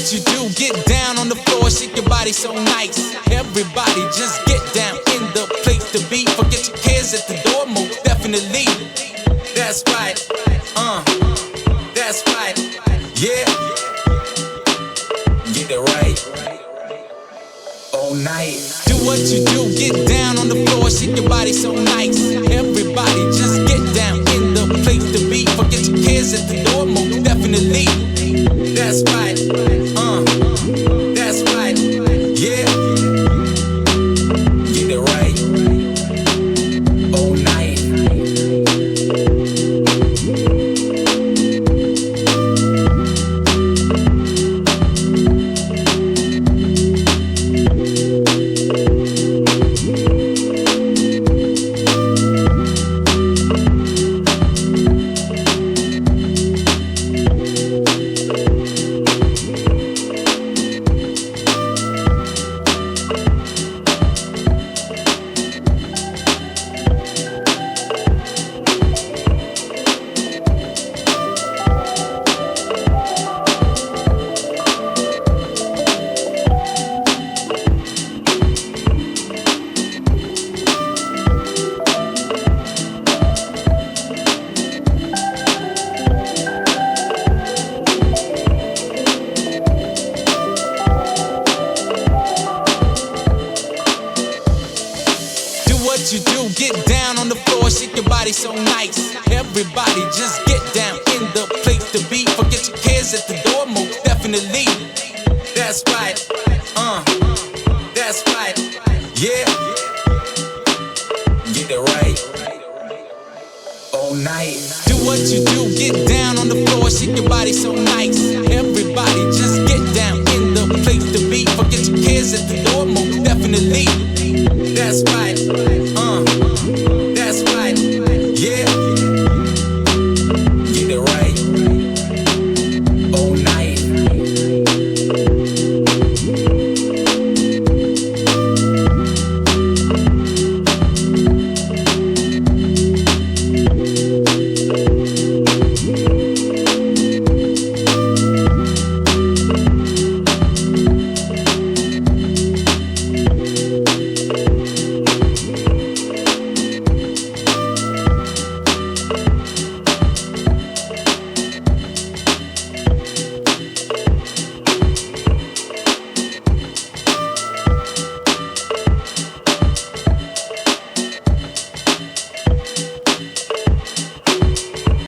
what you do, get down on the floor, shake your body so nice. Everybody just get down in the place to be. Forget your cares at the door, most definitely. That's right, that's right, yeah. Get it right, all night. Do what you do, get down on the floor, shake your body so nice. Everybody just get down in the place to be. Forget your cares at the door, most definitely. That's right, that's right, yeah. Get it right, all night. What you do, get down on the floor, shake your body so nice. Everybody just get